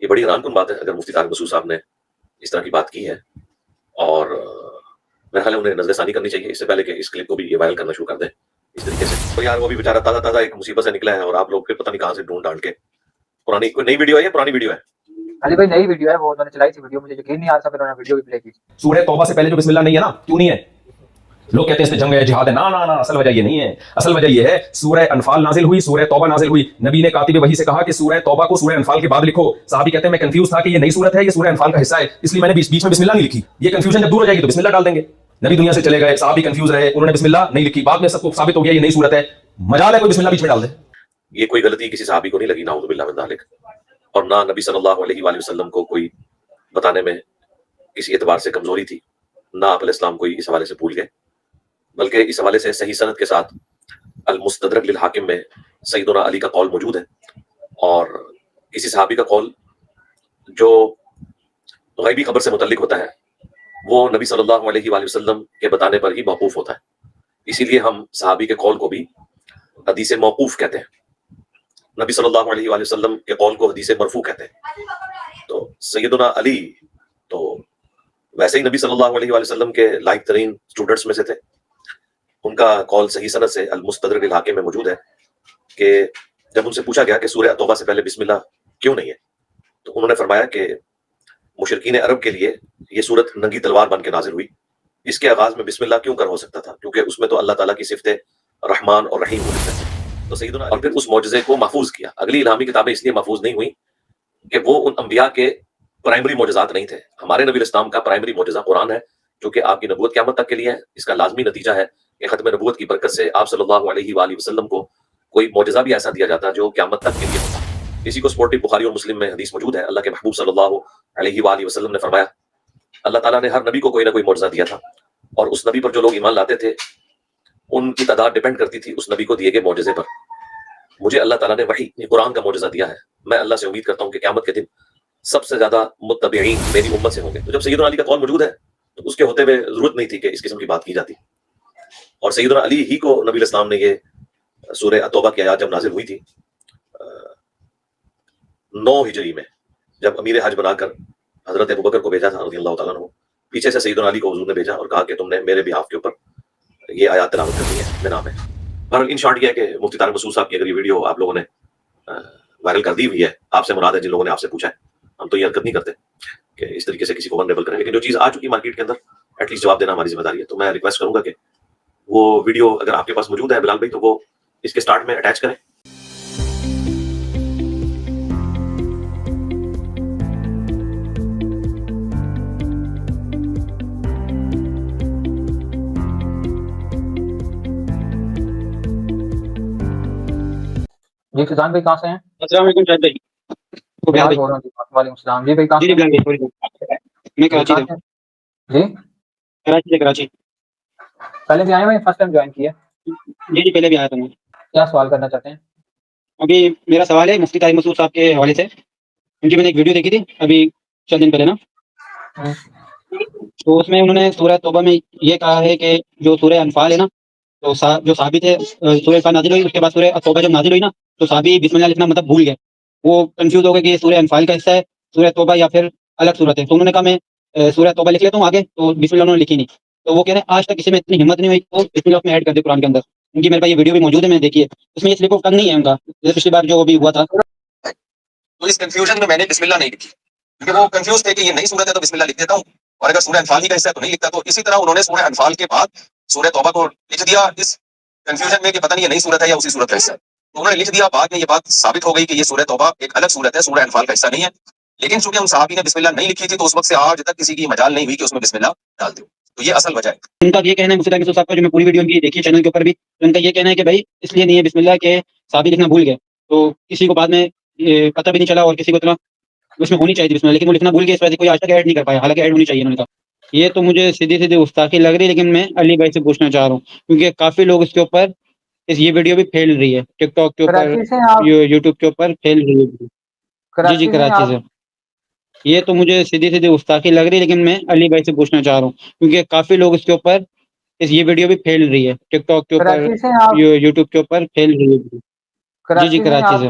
یہ بڑی حیران کن بات ہے اگر مفتی طارق مسعود صاحب نے اس طرح کی بات کی ہے، اور میرا خیال ہے انہیں نظر ثانی کرنی چاہیے اس سے پہلے کہ اس کلپ کو بھی یہ وائرل کرنا شروع کر دیں اس طریقے سے. تو یار وہ بھی بیچارہ تازہ تازہ ایک مصیبت سے نکلا ہے، اور آپ لوگ پھر پتہ نہیں کہاں سے ڈھونڈ ڈھانڈ کے پرانی کوئی نئی ویڈیو ہے یا پرانی ویڈیو ہے؟ علی بھائی نئی ویڈیو ہے، وہ انہوں نے چلائی تھی ویڈیو، مجھے یقین نہیں آ رہا تھا، پھر انہوں نے ویڈیو بھی پلے کی. سورہ توبہ سے پہلے جو بسم اللہ نہیں ہے نا، کیوں نہیں ہے؟ لوگ کہتے ہیں اس میں جنگ ہے، جہاد ہے. نا نا نا، اصل وجہ یہ نہیں ہے. اصل وجہ یہ ہے سورہ انفال نازل ہوئی، سورہ توبہ نازل ہوئی. نبی نے کاتب وحی سے کہا کہ سورہ توبہ کو سورہ انفال کے بعد لکھو. صحابی کہتے ہیں میں کنفیوز تھا کہ یہ نئی سورت ہے، یہ سورہ انفال کا حصہ ہے، اس لیے میں نے بیچ میں بسم اللہ نہیں لکھی. یہ کنفیوژن جب دور ہو جائے گی تو بسم اللہ ڈال دیں گے. نبی دنیا سے چلے گئے، صحابی کنفیوز رہے، انہوں نے بسم اللہ نہیں لکھی. بعد میں سب کو ثابت ہو گیا یہ نئی سورت ہے، مجال ہے کوئی بسم اللہ بیچ میں ڈال دے. یہ کوئی غلطی کسی صحابی کو نہیں لگی، نعوذ باللہ من ذالک، اور نہ نبی صلی اللہ علیہ وآلہ وسلم کو کوئی بتانے میں کسی اعتبار سے کمزوری تھی، نہ آپ علیہ السلام کوئی اس حوالے سے بھول گئے، بلکہ اس حوالے سے صحیح سند کے ساتھ المستدرک للحاکم میں سیدنا علی کا قول موجود ہے، اور کسی صحابی کا قول جو غیبی خبر سے متعلق ہوتا ہے وہ نبی صلی اللہ علیہ وآلہ وسلم کے بتانے پر ہی موقوف ہوتا ہے. اسی لیے ہم صحابی کے قول کو بھی حدیث موقوف کہتے ہیں، نبی صلی اللہ علیہ وآلہ وسلم کے قول کو حدیث مرفوع کہتے ہیں. تو سیدنا علی تو ویسے ہی نبی صلی اللہ علیہ وآلہ وسلم کے لائق ترین اسٹوڈنٹس میں سے تھے. ان کا قول صحیح سند سے المستدرک الحاکم میں موجود ہے کہ جب ان سے پوچھا گیا کہ سورہ توبہ سے پہلے بسم اللہ کیوں نہیں ہے، تو انہوں نے فرمایا کہ مشرکین عرب کے لیے یہ سورت ننگی تلوار بن کے نازل ہوئی، اس کے آغاز میں بسم اللہ کیوں کر ہو سکتا تھا، کیونکہ اس میں تو اللہ تعالیٰ کی صفتیں رحمان اور رحیم ہوتی ہیں. تو سیدنا اور پھر اس معجزے کو محفوظ کیا. اگلی الہامی کتابیں اس لیے محفوظ نہیں ہوئی کہ وہ ان انبیاء کے پرائمری معجزات نہیں تھے. ہمارے نبی الاسلام کا پرائمری معجزہ قرآن ہے، جو کہ آپ کی نبوت قیامت تک کے لیے ہے. اس کا لازمی نتیجہ ہے کہ ختم نبوت کی برکت سے آپ صلی اللہ علیہ وآلہ وسلم کو کوئی معجزہ بھی ایسا دیا جاتا جو قیامت تک کے لیے ہوتا. اسی کو سپورٹی بخاری اور مسلم میں حدیث موجود ہے. اللہ کے محبوب صلی اللہ علیہ وآلہ وسلم نے فرمایا اللہ تعالیٰ نے ہر نبی کو کوئی نہ کوئی معجزہ دیا تھا، اور اس نبی پر جو لوگ ایمان لاتے تھے ان کی تعداد ڈیپینڈ کرتی تھی اس نبی کو دیے گئے معجزے پر. مجھے اللہ تعالیٰ نے وحی قرآن کا معجزہ دیا ہے. میں اللہ سے امید کرتا ہوں کہ قیامت کے دن سب سے زیادہ متبعین میری امت سے ہوں گے. تو جب سیدنا علی کا قول موجود ہے تو اس کے ہوتے ہوئے ضرورت نہیں تھی کہ اس قسم کی بات کی جاتی. اور سیدنا علی ہی کو نبی الاسلام نے یہ سورہ توبہ کی آیات جب نازل ہوئی تھی 9 ہجری میں، جب امیر حج بنا کر حضرت ابوبکر کو بھیجا تھا رضی اللہ تعالیٰ عنہ، پیچھے سے سیدنا علی کو حضور نے بھیجا اور کہا کہ تم نے میرے بہاف کے اوپر یہ آیات تلاوت کرنی ہے میں نام ہے. پر ان شارٹ یہ ہے کہ مفتی طارق مسعود صاحب کی اگر یہ ویڈیو آپ لوگوں نے وائرل کر دی ہوئی ہے، آپ سے مراد ہے جن لوگوں نے آپ سے پوچھا ہے، ہم تو یہ حرکت نہیں کرتے کہ اس طریقے سے کسی کو ونریبل کریں، لیکن جو چیز آ چکی مارکیٹ کے اندر ایٹ لیسٹ جواب دینا ہماری ذمہ داری ہے. تو میں ریکویسٹ کروں گا کہ وہ ویڈیو اگر آپ کے پاس موجود ہے بلال بھائی تو وہ اس کے سٹارٹ میں اٹیچ کریں. جی فیضان بھائی کہاں سے ہیں؟ السلام علیکم شاہد بھائی. وعلیکم السلام. جی بھائی کہاں سے ہیں؟ میں کراچی سے. جی کراچی پہلے بھی آئے ہوئے، فرسٹ ٹائم جوائن کیا؟ جی پہلے بھی آیا تھا. میں کیا سوال کرنا چاہتے ہیں؟ ابھی میرا سوال ہے مفتی طارق مسعود صاحب کے حوالے سے. ان کی میں نے ایک ویڈیو دیکھی تھی ابھی چند دن پہلے نا، تو اس میں انہوں نے سورہ توبہ میں یہ کہا ہے کہ جو سورہ انفال ہے نا، تو جو صحابی تھے سورہ انفال نازل ہوئی، اس کے بعد سورہ توبہ جب نازل ہوئی نا تو صحابی بسم اللہ لکھنا مطلب بھول گئے. وہ کنفیوز ہو گئے کہ یہ سورہ انفال کا حصہ ہے، سورہ توبہ یا پھر الگ صورت ہے. تو انہوں نے کہا میں سورہ توبہ لکھ لیتا ہوں آگے، تو بسم اللہ انہوں نے لکھی نہیں. تو وہ کہہ رہے ہیں آج تک کسی میں اتنی ہمت نہیں ہوئی کہ بسم اللہ میں ایڈ کر دے قرآن کے اندر. ان کی میرے پاس یہ ویڈیو بھی موجود ہے، میں نے دیکھی ہے. اس میں یہ سلپ آف ٹنگ نہیں ہے ان کا، جیسے پچھلی بار جو بھی ہوا تھا. تو اس کنفیوژن میں نے بسم اللہ نہیں لکھی کیونکہ وہ کنفیوز تھے کہ یہ نئی صورت ہے تو بسم اللہ لکھ دیتا ہوں، اور اگر سورہ انفال ہی کا حصہ ہے تو نہیں لکھتا. تو اسی طرح انہوں نے سورہ انفال کے بعد سورہ توبہ کو لکھ دیا اس کنفیوژن میں کہ پتہ نہیں یہ نئی صورت ہے یا اسی صورت کا حصہ ہے. تو انہوں نے لکھ دیا. بعد میں یہ بات ثابت ہو گئی کہ یہ سورہ توبہ ایک الگ صورت ہے، سورہ انفال کا حصہ نہیں ہے. لیکن چونکہ ان صحابی نے بسم اللہ نہیں لکھی تھی تو اس وقت سے آج تک کسی کی مجال نہیں ہوئی کہ اس میں بسم اللہ ڈال دو. تو یہ اصل وجہ ہے. ان کا یہ کہنا ہے مفتی طارق مسعود صاحب کا، جو میں پوری ویڈیو ان کی دیکھی چینل کے اوپر بھی، تو ان کا یہ کہنا ہے کہ بھائی اس لیے نہیں ہے بسم اللہ کہ صحابی لکھنا بھول گئے. تو کسی کو بعد میں پتہ بھی نہیں چلا اور کسی کو اتنا اس میں ہونی چاہیے بسم اللہ، لیکن وہ لکھنا بھول گئے، اس وجہ سے کوئی آج تک ایڈ نہیں کر پایا، حالانکہ ایڈ ہونی چاہیے. انہوں نے کہا یہ تو مجھے سیدھی گستاخی لگ رہی ہے، لیکن میں علی بھائی سے پوچھنا چاہ رہا ہوں کیونکہ کافی لوگ اس کے اوپر یہ ویڈیو بھی پھیل رہی ہے، ٹک ٹاک کے اوپر، یوٹیوب کے اوپر پھیل رہی ہے. جی کراچی سے. یہ تو مجھے سیدھی گستاخی لگ رہی ہے، لیکن میں علی بھائی سے پوچھنا چاہ رہا ہوں کیونکہ کافی لوگ اس کے اوپر یہ ویڈیو بھی پھیل رہی ہے، ٹک ٹاک کے اوپر، یوٹیوب کے اوپر پھیل رہی ہے. جی کراچی سے.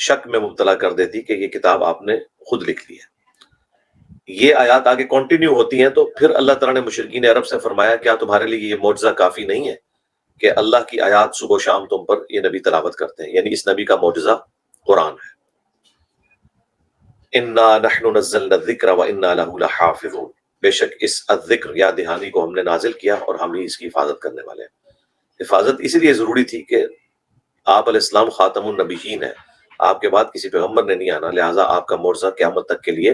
شک میں مبتلا کر دیتی کہ یہ کتاب آپ نے خود لکھ لی ہے۔ یہ آیات آگے کنٹینیو ہوتی ہیں تو پھر اللہ تعالیٰ نے مشرکین عرب سے فرمایا کیا تمہارے لیے یہ معجزہ کافی نہیں ہے کہ اللہ کی آیات صبح و شام تم پر یہ نبی تلاوت کرتے ہیں، یعنی اس نبی کا معجزہ قرآن ہے۔ انا نحن نزلنا الذکر وانا له لحافظون، بے شک اس الذکر یا دہانی کو ہم نے نازل کیا اور ہم ہی اس کی حفاظت کرنے والے ہیں۔ حفاظت اسی لیے ضروری تھی کہ آپ علیہ السلام خاتم النبیین ہیں، آپ کے بعد کسی پیغمبر نے نہیں آنا، لہٰذا آپ کا معجزہ قیامت تک کے لیے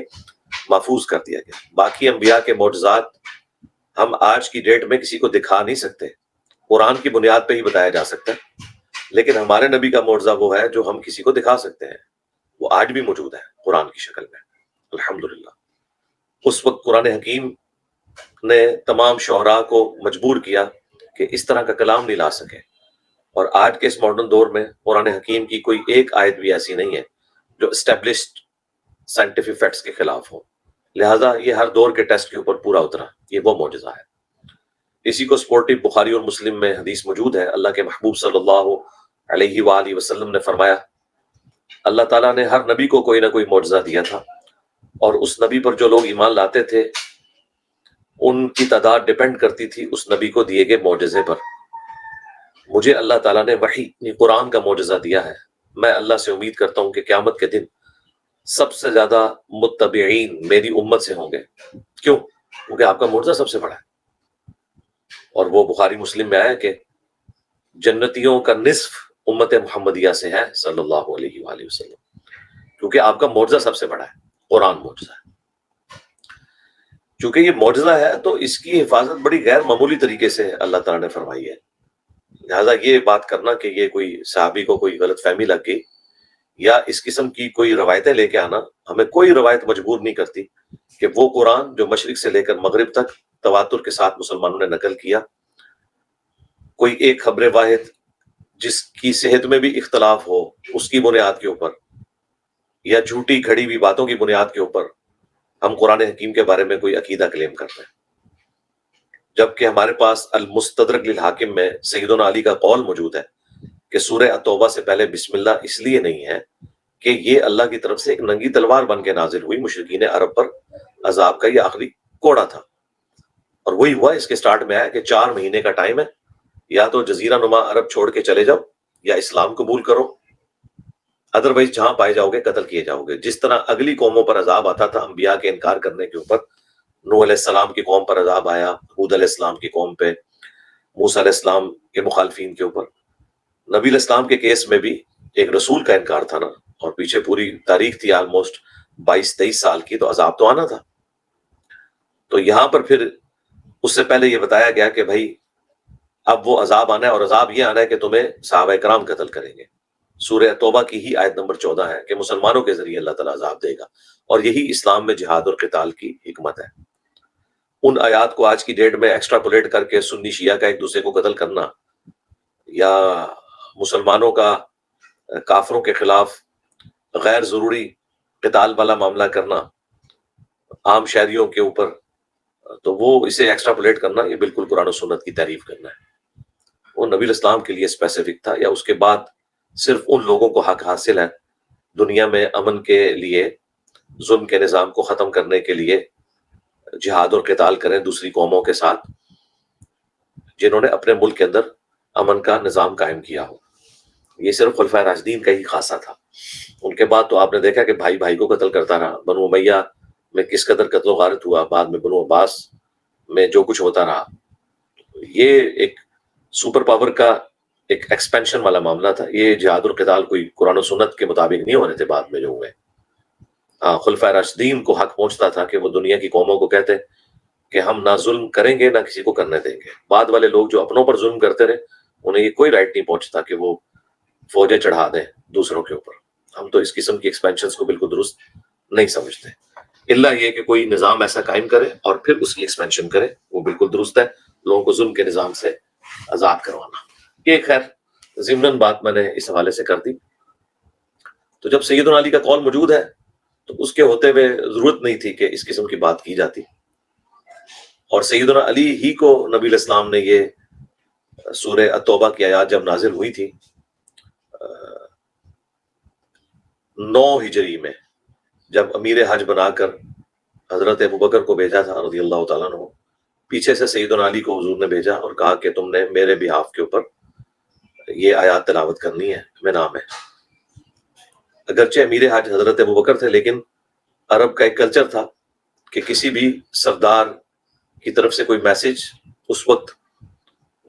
محفوظ کر دیا گیا۔ باقی انبیاء کے معجزات ہم آج کی ڈیٹ میں کسی کو دکھا نہیں سکتے، قرآن کی بنیاد پہ ہی بتایا جا سکتا ہے، لیکن ہمارے نبی کا معجزہ وہ ہے جو ہم کسی کو دکھا سکتے ہیں، وہ آج بھی موجود ہے قرآن کی شکل میں الحمدللہ۔ اس وقت قرآن حکیم نے تمام شعراء کو مجبور کیا کہ اس طرح کا کلام نہیں لا سکے، اور آج کے اس ماڈرن دور میں قرآن حکیم کی کوئی ایک آیت بھی ایسی نہیں ہے جو اسٹیبلشڈ سائنٹیفک فیکٹس کے خلاف ہو، لہٰذا یہ ہر دور کے ٹیسٹ کے اوپر پورا اترا، یہ وہ معجزہ ہے۔ اسی کو سپورٹو بخاری اور مسلم میں حدیث موجود ہے، اللہ کے محبوب صلی اللہ علیہ وآلہ وسلم نے فرمایا اللہ تعالیٰ نے ہر نبی کو کوئی نہ کوئی معجزہ دیا تھا، اور اس نبی پر جو لوگ ایمان لاتے تھے ان کی تعداد ڈیپینڈ کرتی تھی اس نبی کو دیے گئے معجزے پر۔ مجھے اللہ تعالیٰ نے وحی قرآن کا معجزہ دیا ہے، میں اللہ سے امید کرتا ہوں کہ قیامت کے دن سب سے زیادہ متبعین میری امت سے ہوں گے۔ کیوں؟ کیونکہ آپ کا معجزہ سب سے بڑا ہے، اور وہ بخاری مسلم میں آیا کہ جنتیوں کا نصف امت محمدیہ سے ہے صلی اللہ علیہ وآلہ وسلم، کیونکہ آپ کا معجزہ سب سے بڑا ہے، قرآن معجزہ ہے۔ چونکہ یہ معجزہ ہے تو اس کی حفاظت بڑی غیر معمولی طریقے سے اللہ تعالیٰ نے فرمائی ہے، لہٰذا یہ بات کرنا کہ یہ کوئی صحابی کو کوئی غلط فہمی لگ گئی یا اس قسم کی کوئی روایتیں لے کے آنا، ہمیں کوئی روایت مجبور نہیں کرتی کہ وہ قرآن جو مشرق سے لے کر مغرب تک تواتر کے ساتھ مسلمانوں نے نقل کیا، کوئی ایک خبر واحد جس کی صحت میں بھی اختلاف ہو اس کی بنیاد کے اوپر یا جھوٹی کھڑی ہوئی باتوں کی بنیاد کے اوپر ہم قرآن حکیم کے بارے میں کوئی عقیدہ کلیم کرتے ہیں، جبکہ ہمارے پاس المستدرک للحاکم میں سیدنا علی کا قول موجود ہے کہ سورہ التوبہ سے پہلے بسم اللہ اس لیے نہیں ہے کہ یہ اللہ کی طرف سے ایک ننگی تلوار بن کے نازل ہوئی، مشرکین عرب پر عذاب کا یہ آخری کوڑا تھا، اور وہی ہوا اس کے سٹارٹ میں آیا کہ 4 مہینے کا ٹائم ہے، یا تو جزیرہ نما عرب چھوڑ کے چلے جاؤ یا اسلام قبول کرو، ادروائز جہاں پائے جاؤ گے قتل کیے جاؤ گے۔ جس طرح اگلی قوموں پر عذاب آتا تھا انبیاء کے انکار کرنے کے اوپر، نوح علیہ السلام کی قوم پر عذاب آیا، ہود علیہ السلام کی قوم پہ، موسیٰ علیہ السلام کے مخالفین کے اوپر، نبی علیہ السلام کے کیس میں بھی ایک رسول کا انکار تھا نا، اور پیچھے پوری تاریخ تھی آلموسٹ 22-23 سال کی، تو عذاب تو آنا تھا۔ تو یہاں پر پھر اس سے پہلے یہ بتایا گیا کہ بھائی اب وہ عذاب آنا ہے، اور عذاب یہ آنا ہے کہ تمہیں صحابہ کرام قتل کریں گے۔ سورہ توبہ کی ہی آیت نمبر 14 ہے کہ مسلمانوں کے ذریعے اللہ تعالیٰ عذاب دے گا، اور یہی اسلام میں جہاد اور قتال کی حکمت ہے۔ ان آیات کو آج کی ڈیٹ میں ایکسٹراپولیٹ کر کے سنی شیعہ کا ایک دوسرے کو قتل کرنا، یا مسلمانوں کا کافروں کے خلاف غیر ضروری قتال والا معاملہ کرنا عام شہریوں کے اوپر، تو وہ اسے ایکسٹراپولیٹ کرنا یہ بالکل قرآن و سنت کی تعریف کرنا ہے۔ وہ نبی الاسلام کے لیے اسپیسیفک تھا، یا اس کے بعد صرف ان لوگوں کو حق حاصل ہے دنیا میں امن کے لیے، ظلم کے نظام کو ختم کرنے کے لیے جہاد اور قتال کریں دوسری قوموں کے ساتھ جنہوں نے اپنے ملک کے اندر امن کا نظام قائم کیا ہو۔ یہ صرف خلفائے راشدین کا ہی خاصہ تھا۔ ان کے بعد تو آپ نے دیکھا کہ بھائی بھائی کو قتل کرتا رہا، بنو امیہ میں کس قدر قتل و غارت ہوا، بعد میں بنو عباس میں جو کچھ ہوتا رہا، یہ ایک سپر پاور کا ایک ایکسپینشن والا معاملہ تھا۔ یہ جہاد اور قتال کوئی قرآن و سنت کے مطابق نہیں ہونے تھے بعد میں جو ہوئے۔ خلفائے راشدین کو حق پہنچتا تھا کہ وہ دنیا کی قوموں کو کہتے کہ ہم نہ ظلم کریں گے نہ کسی کو کرنے دیں گے۔ بعد والے لوگ جو اپنوں پر ظلم کرتے رہے انہیں یہ کوئی رائٹ نہیں پہنچتا کہ وہ فوجیں چڑھا دیں دوسروں کے اوپر۔ ہم تو اس قسم کی ایکسپینشنز کو بالکل درست نہیں سمجھتے، الا یہ کہ کوئی نظام ایسا قائم کرے اور پھر اس کی ایکسپینشن کرے، وہ بالکل درست ہے۔ لوگوں کو ظلم کے نظام سے آزاد کروانا، یہ خیر ضمناً بات میں نے اس حوالے سے کر دی۔ تو جب سیدنا علی کا قول موجود ہے تو اس کے ہوتے ہوئے ضرورت نہیں تھی کہ اس قسم کی بات کی جاتی، اور سیدنا علی ہی کو نبی علیہ السلام نے یہ سورہ التوبہ کی آیات جب نازل ہوئی تھی 9 ہجری میں جب امیر حج بنا کر حضرت ابوبکر کو بھیجا تھا رضی اللہ تعالیٰ عنہ، پیچھے سے سیدنا علی کو حضور نے بھیجا اور کہا کہ تم نے میرے بہاف کے اوپر یہ آیات تلاوت کرنی ہے مینا میں۔ اگرچہ امیر حج حضرت ابوبکر تھے، لیکن عرب کا ایک کلچر تھا کہ کسی بھی سردار کی طرف سے کوئی میسج اس وقت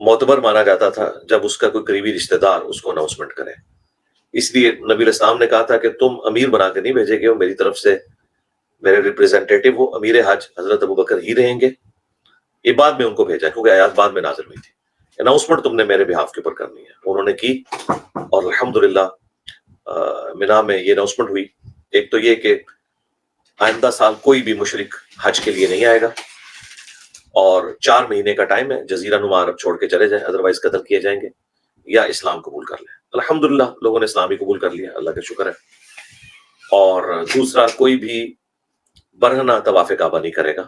معتبر مانا جاتا تھا جب اس کا کوئی قریبی رشتہ دار اس کو اناؤنسمنٹ کرے۔ اس لیے نبی علیہ السلام نے کہا تھا کہ تم امیر بنا کے نہیں بھیجے گے، میری طرف سے میرے ریپریزنٹیٹیو وہ امیر حج حضرت ابوبکر ہی رہیں گے۔ یہ بعد میں ان کو بھیجا کیونکہ آیات بعد میں نازل ہوئی تھی۔ اناؤنسمنٹ تم نے میرے بہاف کے اوپر کرنی ہے، انہوں نے کی، اور الحمدللہ منا میں یہ اناؤنسمنٹ ہوئی۔ ایک تو یہ کہ آئندہ سال کوئی بھی مشرک حج کے لیے نہیں آئے گا، اور 4 مہینے کا ٹائم ہے، جزیرہ نما عرب چھوڑ کے چلے جائیں، ادروائز قتل کیے جائیں گے، یا اسلام قبول کر لیں۔ الحمدللہ لوگوں نے اسلام ہی قبول کر لیا، اللہ کا شکر ہے۔ اور دوسرا، کوئی بھی برہنہ طواف کعبہ نہیں کرے گا۔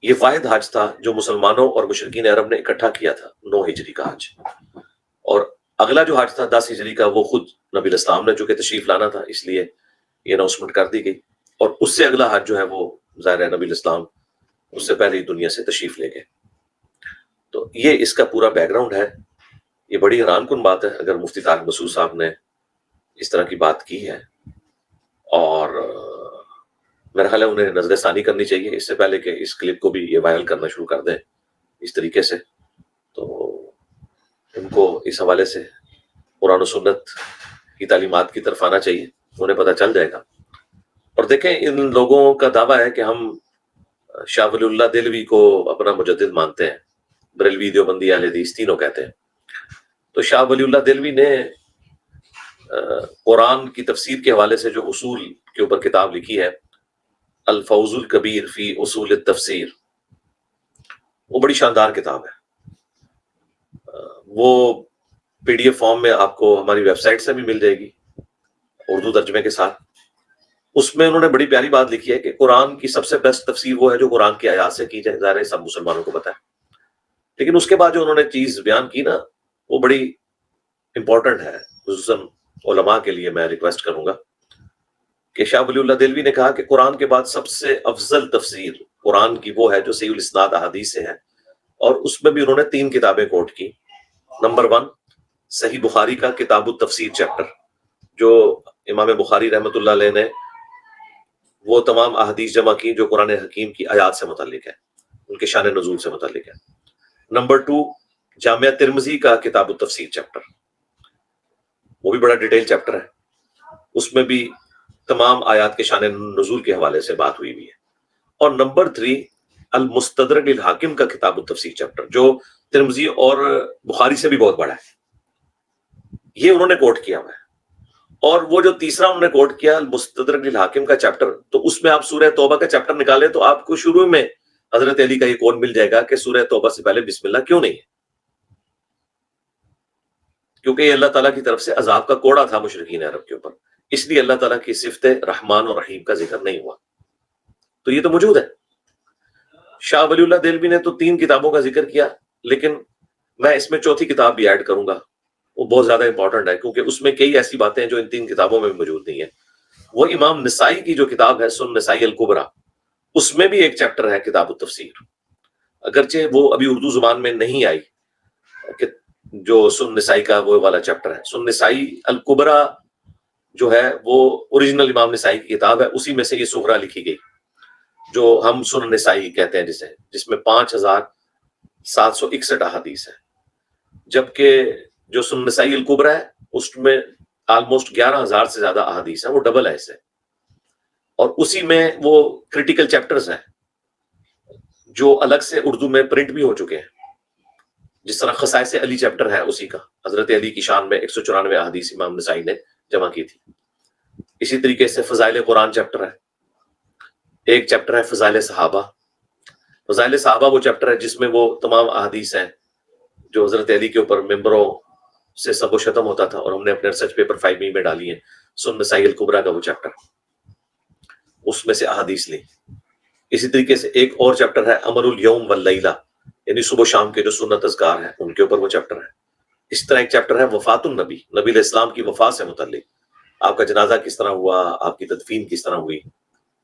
یہ واحد حج تھا جو مسلمانوں اور مشرکین عرب نے اکٹھا کیا تھا، 9 ہجری کا حج۔ اور اگلا جو حج تھا 10 ہجری کا، وہ خود نبی علیہ السلام نے جو کہ تشریف لانا تھا، اس لیے یہ اناؤنسمنٹ کر دی گئی۔ اور اس سے اگلا حج جو ہے وہ ظاہر ہے نبی علیہ السلام اس سے پہلے ہی دنیا سے تشریف لے گئے۔ تو یہ اس کا پورا بیک گراؤنڈ ہے۔ یہ بڑی حیران کن بات ہے اگر مفتی طارق مسعود صاحب نے اس طرح کی بات کی ہے، اور میرا خیال ہے انہیں نظر ثانی کرنی چاہیے اس سے پہلے کہ اس کلپ کو بھی یہ وائرل کرنا شروع کر دیں اس طریقے سے۔ تو ان کو اس حوالے سے قرآن و سنت کی تعلیمات کی طرف آنا چاہیے، انہیں پتہ چل جائے گا۔ اور دیکھیں، ان لوگوں کا دعویٰ ہے کہ ہم شاہ ولی اللہ دہلوی کو اپنا مجدد مانتے ہیں، بریلوی، دیوبندی، اہل حدیث تینوں کہتے ہیں۔ تو شاہ ولی اللہ دہلوی نے قرآن کی تفسیر کے حوالے سے جو اصول کے اوپر کتاب لکھی ہے، الفوز الکبیر فی اصول التفسیر، وہ بڑی شاندار کتاب ہے۔ وہ PDF فارم میں آپ کو ہماری ویب سائٹ سے بھی مل جائے گی، اردو ترجمے کے ساتھ۔ اس میں انہوں نے بڑی پیاری بات لکھی ہے کہ قرآن کی سب سے بیسٹ تفسیر وہ ہے جو قرآن کی آیات سے کی جائے، ظاہر ہے سب مسلمانوں کو پتہ ہے۔ لیکن اس کے بعد جو انہوں نے چیز بیان کی نا، وہ بڑی امپورٹنٹ ہے، خصوصاً علماء کے لیے میں ریکویسٹ کروں گا کہ شاہ ولی اللہ دہلوی نے کہا کہ قرآن کے بعد سب سے افضل تفسیر قرآن کی وہ ہے جو صحیح الاسناد احادیث سے ہے، اور اس میں بھی انہوں نے 3 کتابیں کوٹ کی۔ نمبر 1، صحیح بخاری کا کتاب التفسیر چیپٹر، جو امام بخاری رحمۃ اللہ علیہ نے وہ تمام احادیث جمع کی جو قرآن حکیم کی آیات سے متعلق ہے، ان کے شان نزول سے متعلق ہے۔ نمبر 2، جامعہ ترمذی کا کتاب التفسیر چیپٹر، وہ بھی بڑا ڈیٹیل چیپٹر ہے، اس میں بھی تمام آیات کے شان نزول کے حوالے سے بات ہوئی ہے۔ اور نمبر 3، المستدرک للحاکم کا کتاب التفسیر چیپٹر، جو ترمذی اور بخاری سے بھی بہت بڑا ہے، یہ انہوں نے کوٹ کیا ہوا ہے۔ اور وہ جو تیسرا انہوں نے کوٹ کیا المستدرک للحاکم کا چیپٹر، تو اس میں آپ سورہ توبہ کا چیپٹر نکالیں تو آپ کو شروع میں حضرت علی کا یہ قول مل جائے گا کہ سورہ توبہ سے پہلے بسم اللہ کیوں نہیں ہے، کیونکہ یہ اللہ تعالیٰ کی طرف سے عذاب کا کوڑا تھا مشرکین عرب کے اوپر، اس لیے اللہ تعالیٰ کی صفت رحمان اور رحیم کا ذکر نہیں ہوا۔ تو یہ تو موجود ہے۔ شاہ ولی اللہ دہلوی نے تو 3 کتابوں کا ذکر کیا، لیکن میں اس میں 4تھی کتاب بھی ایڈ کروں گا، وہ بہت زیادہ امپورٹنٹ ہے کیونکہ اس میں کئی ایسی باتیں ہیں جو ان 3 کتابوں میں بھی موجود نہیں ہیں۔ وہ امام نسائی کی جو کتاب ہے سنن نسائی الکبریٰ، اس میں بھی ایک چیپٹر ہے کتاب التفسیر، اگرچہ وہ ابھی اردو زبان میں نہیں آئی، کہ جو سنن نسائی کا وہ والا چیپٹر ہے۔ سنن نسائی الکبریٰ جو ہے وہ اوریجنل امام نسائی کی کتاب ہے، اسی میں سے یہ صغریٰ لکھی گئی جو ہم سنن نسائی کہتے ہیں، جس میں 5761 احادیث ہیں، جبکہ جو سنن نسائی الکبریٰ ہے اس میں آلموسٹ 11,000 سے زیادہ احادیث ہیں، وہ ڈبل ہے اس سے۔ اور اسی میں وہ کریٹیکل چیپٹرز ہیں جو الگ سے اردو میں پرنٹ بھی ہو چکے ہیں، جس طرح خصائص علی چیپٹر ہے اسی کا، حضرت علی کی شان میں 194 احادیث امام نسائی نے جمع کی تھی۔ اسی طریقے سے فضائل قرآن چیپٹر ہے، ایک چیپٹر ہے فضائل صحابہ۔ فضائل صحابہ وہ چیپٹر ہے جس میں وہ تمام احادیث ہیں جو حضرت علی کے اوپر ممبروں سے سب و شتم ہوتا تھا، اور ہم نے اپنے ریسرچ پیپر 5B میں ڈالی ہیں، سنن نسائی الکبریٰ کا وہ چیپٹر، اس میں سے احادیث لی۔ اسی طریقے سے ایک اور چیپٹر ہے امر الیوم واللیلہ، یعنی صبح شام کے جو سنت اذکار ہیں ان کے اوپر وہ چیپٹر ہے۔ اس طرح ایک چیپٹر ہے وفات النبی، نبی علیہ السلام کی وفات سے متعلق، آپ کا جنازہ کس طرح ہوا, آپ کی تدفین کس طرح ہوئی.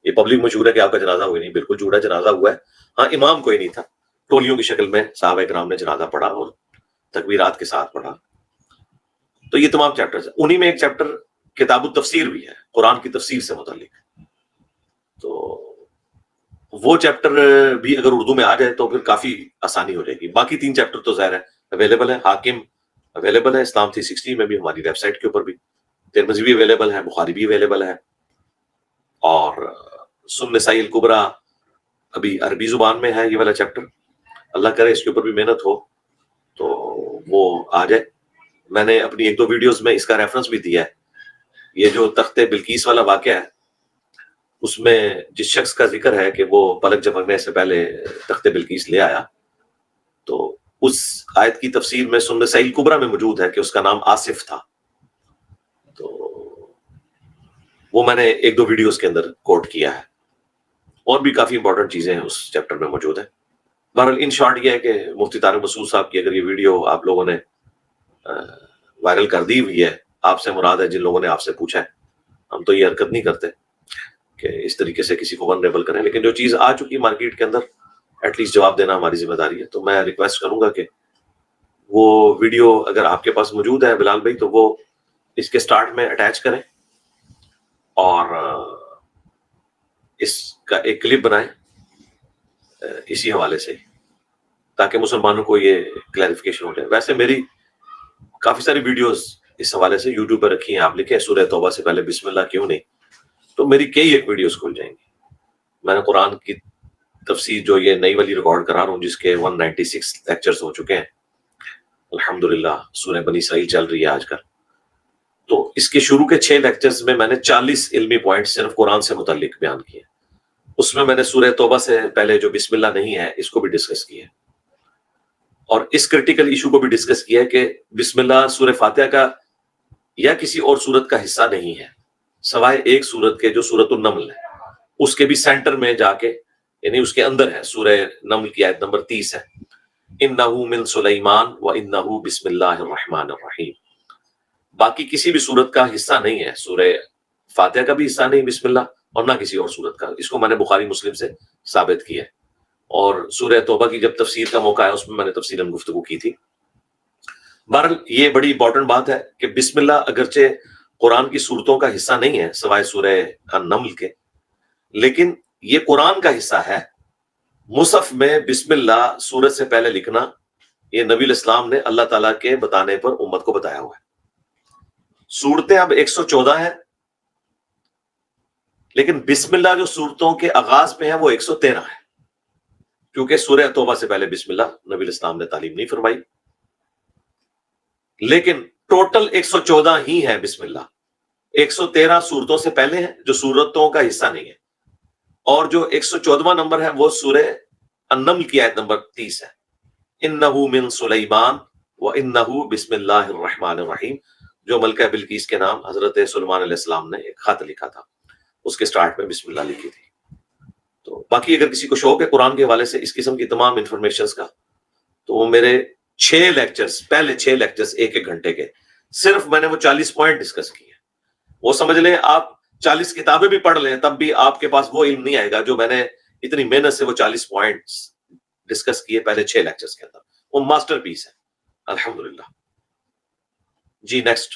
یہ پبلک مشہور ہے کہ آپ کا جنازہ ہوئی نہیں, بالکل جھوٹا, جنازہ ہوا ہے. ہاں امام کوئی نہیں تھا, ٹولیوں کی شکل میں صحابہ کرام نے جنازہ پڑھا اور تکبیرات کے ساتھ پڑھا. تو یہ تمام چیپٹرز ہیں. انہی میں ایک چیپٹر کتاب التفسیر بھی ہے, قرآن کی تفسیر سے متعلق. تو وہ چیپٹر بھی اگر اردو میں آ جائے تو پھر کافی آسانی ہو جائے گی. باقی 3 چیپٹر تو ظاہر ہے اویلیبل ہے. حاکم اویلیبل ہے, اسلام 360 میں بھی, ہماری ویب سائٹ کے اوپر بھی. ترمذی بھی اویلیبل ہے, بخاری بھی اویلیبل ہے. اور سنن نسائی الکبریٰ ابھی عربی زبان میں ہے یہ والا چیپٹر. اللہ کرے اس کے اوپر بھی محنت ہو تو وہ آ جائے. میں نے اپنی 1-2 ویڈیوز میں اس کا ریفرنس بھی دیا ہے. یہ جو تخت بلقیس والا واقعہ ہے اس میں جس شخص کا ذکر ہے کہ وہ پلک جھپکنے سے پہلے تخت بلقیس لے آیا, تو اس آیت کی تفسیر میں سنن نسائی الکبریٰ میں موجود ہے کہ اس کا نام آصف تھا. تو وہ میں نے 1-2 ویڈیوز کے اندر کوٹ کیا ہے. اور بھی کافی امپورٹنٹ چیزیں اس چیپٹر میں موجود ہیں. بہرحال ان شارٹ یہ ہے کہ مفتی طارق مسعود صاحب کی اگر یہ ویڈیو آپ لوگوں نے وائرل کر دی ہوئی ہے, آپ سے مراد ہے جن لوگوں نے آپ سے پوچھا ہے, ہم تو یہ حرکت نہیں کرتے کہ اس طریقے سے کسی کو ونریبل کریں, لیکن جو چیز آ چکی مارکیٹ کے اندر ایٹ لیسٹ جواب دینا ہماری ذمہ داری ہے. تو میں ریکویسٹ کروں گا کہ وہ ویڈیو اگر آپ کے پاس موجود ہے بلال بھائی تو وہ اس کے سٹارٹ میں اٹیچ کریں اور اس کا ایک کلپ بنائیں اسی حوالے سے, تاکہ مسلمانوں کو یہ کلیریفیکیشن ہو جائے. ویسے میری کافی ساری ویڈیوز اس حوالے سے یوٹیوب پہ رکھی ہیں. آپ لکھیں سورہ توبہ سے پہلے بسم اللہ کیوں نہیں, تو میری کئی ایک ویڈیوز کھل جائیں گی. میں نے قرآن کی تفسیر جو یہ نئی والی ریکارڈ کرا رہا ہوں جس کے 196 لیکچرز ہو چکے ہیں الحمدللہ, سورہ بنی اسرائیل چل رہی ہے آج کل. تو اس کے شروع کے 6 لیکچرز میں میں نے 40 علمی پوائنٹ صرف قرآن سے متعلق بیان کیے. اس میں نے سورہ توبہ سے پہلے جو بسم اللہ نہیں ہے اس کو بھی ڈسکس کیا ہے, اور اس کرٹیکل ایشو کو بھی ڈسکس کیا ہے کہ بسم اللہ سورہ فاتحہ کا یا کسی اور سورت کا حصہ نہیں ہے سوائے ایک سورت کے جو سورۃ النمل ہے, اس کے بھی سینٹر میں جا کے, یعنی اس کے اندر ہے. سورہ نمل کی آیت نمبر 30 ہے, انہ من سلیمان و انہ بسم اللہ الرحمن الرحیم. باقی کسی بھی سورت کا حصہ نہیں ہے, سورہ فاتحہ کا بھی حصہ نہیں بسم اللہ, اور نہ کسی اور سورت کا. اس کو میں نے بخاری مسلم سے ثابت کیا ہے. اور سورہ توبہ کی جب تفسیر کا موقع آیا اس میں نے تفصیلاً گفتگو کی تھی. بہرحال یہ بڑی امپورٹنٹ بات ہے کہ بسم اللہ اگرچہ قرآن کی صورتوں کا حصہ نہیں ہے سوائے سورہ النمل کے, لیکن یہ قرآن کا حصہ ہے. مصحف میں بسم اللہ سورت سے پہلے لکھنا یہ نبی الاسلام نے اللہ تعالیٰ کے بتانے پر امت کو بتایا ہوا ہے. سورتیں اب 114 ہیں, لیکن بسم اللہ جو سورتوں کے آغاز پہ ہیں وہ 113 ہے, کیونکہ سورہ توبہ سے پہلے بسم اللہ نبی الاسلام نے تعلیم نہیں فرمائی. لیکن ٹوٹل 114 ہی ہے بسم اللہ. 113 سورتوں سے پہلے ہیں جو سورتوں کا حصہ نہیں ہے, اور جو 114واں نمبر ہے وہ سورہ النمل کی آیت نمبر 30 ہے, انہ من سلیمان و انہ بسم اللہ الرحمن الرحیم, جو ملکہ بلقیس کے نام حضرت سلیمان علیہ السلام نے ایک خط لکھا تھا, اس کے سٹارٹ میں بسم اللہ لکھی تھی. تو باقی اگر کسی کو شوق ہے قرآن کے حوالے سے اس قسم کی تمام انفارمیشنز کا, تو وہ میرے 6 لیکچرز, پہلے 6 لیکچرز 1-1 گھنٹے کے, صرف میں نے وہ 40 پوائنٹ ڈسکس کیے. وہ سمجھ لیں آپ 40 کتابیں بھی پڑھ لیں تب بھی آپ کے پاس وہ علم نہیں آئے گا جو میں نے اتنی محنت سے وہ 40 پوائنٹس ڈسکس کیے پہلے 6 لیکچرز کے اندر. وہ ماسٹر پیس ہے الحمدللہ. جی نیکسٹ.